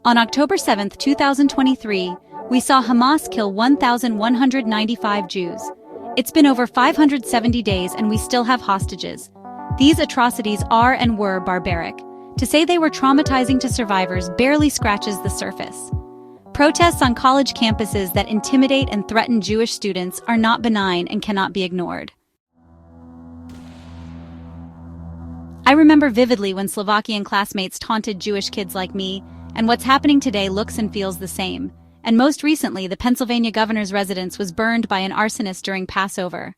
On October 7, 2023, we saw Hamas kill 1,195 Jews. It's been over 570 days and we still have hostages. These atrocities are and were barbaric. To say they were traumatizing to survivors barely scratches the surface. Protests on college campuses that intimidate and threaten Jewish students are not benign and cannot be ignored. I remember vividly when Slovakian classmates taunted Jewish kids like me, and what's happening today looks and feels the same. And most recently, the Pennsylvania governor's residence was burned by an arsonist during Passover.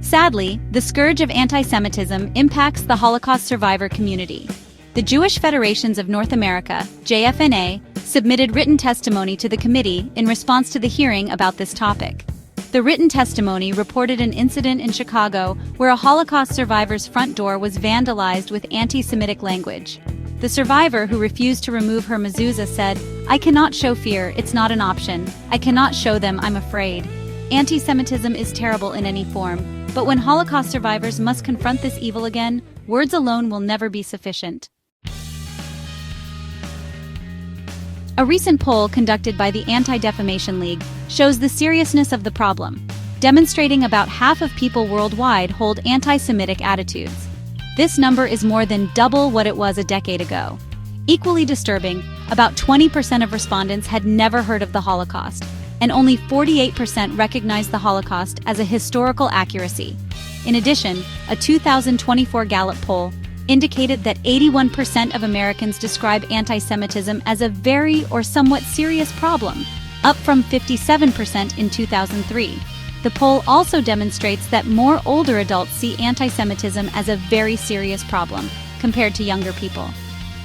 Sadly, the scourge of anti-Semitism impacts the Holocaust survivor community. The Jewish Federations of North America, JFNA, submitted written testimony to the committee in response to the hearing about this topic. The written testimony reported an incident in Chicago where a Holocaust survivor's front door was vandalized with anti-Semitic language. The survivor, who refused to remove her mezuzah, said, "I cannot show fear, it's not an option. I cannot show them, I'm afraid." Anti-Semitism is terrible in any form, but when Holocaust survivors must confront this evil again, words alone will never be sufficient. A recent poll conducted by the Anti-Defamation League shows the seriousness of the problem, demonstrating about half of people worldwide hold anti-Semitic attitudes. This number is more than double what it was a decade ago. Equally disturbing, about 20% of respondents had never heard of the Holocaust, and only 48% recognized the Holocaust as a historical accuracy. In addition, a 2024 Gallup poll indicated that 81% of Americans describe anti-Semitism as a very or somewhat serious problem, up from 57% in 2003. The poll also demonstrates that more older adults see anti-Semitism as a very serious problem compared to younger people.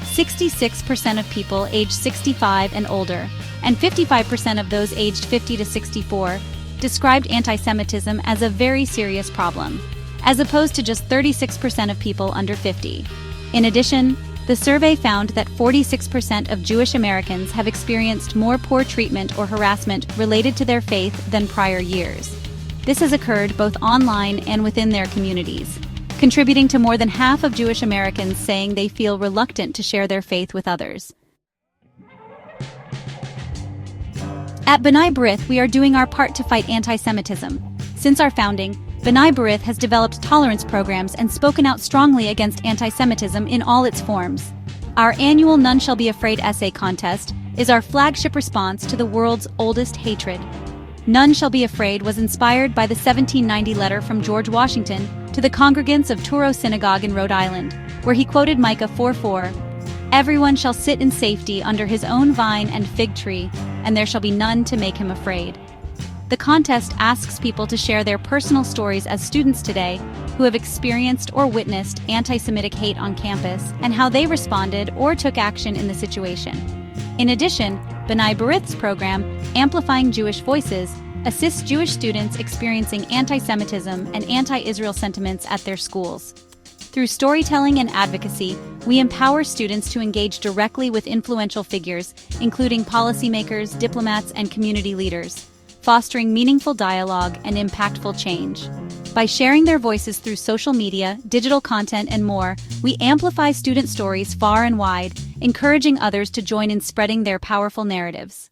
66% of people aged 65 and older, and 55% of those aged 50 to 64, described anti-Semitism as a very serious problem, as opposed to just 36% of people under 50. In addition, the survey found that 46% of Jewish Americans have experienced more poor treatment or harassment related to their faith than prior years. This has occurred both online and within their communities, contributing to more than half of Jewish Americans saying they feel reluctant to share their faith with others. At bnai Brith, we are doing our part to fight anti-Semitism. Since our founding, bnai Brith has developed tolerance programs and spoken out strongly against anti-Semitism in all its forms. Our annual None Shall Be Afraid essay contest is our flagship response to the world's oldest hatred. None Shall Be Afraid was inspired by the 1790 letter from George Washington to the congregants of Truro Synagogue in Rhode Island, where he quoted Micah 4:4, "Everyone shall sit in safety under his own vine and fig tree, and there shall be none to make him afraid." The contest asks people to share their personal stories as students today who have experienced or witnessed anti-Semitic hate on campus and how they responded or took action in the situation. In addition, bnai Brith's program, Amplifying Jewish Voices, assists Jewish students experiencing anti-Semitism and anti-Israel sentiments at their schools. Through storytelling and advocacy, we empower students to engage directly with influential figures, including policymakers, diplomats, and community leaders, fostering meaningful dialogue and impactful change. By sharing their voices through social media, digital content, and more, we amplify student stories far and wide, encouraging others to join in spreading their powerful narratives.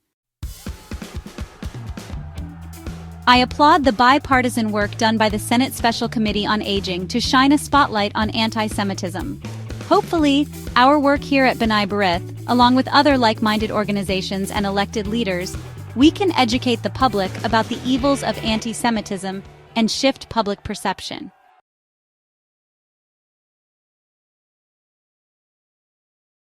I applaud the bipartisan work done by the Senate Special Committee on Aging to shine a spotlight on anti-Semitism. Hopefully, our work here at bnai Brith, along with other like-minded organizations and elected leaders, we can educate the public about the evils of anti-Semitism and shift public perception.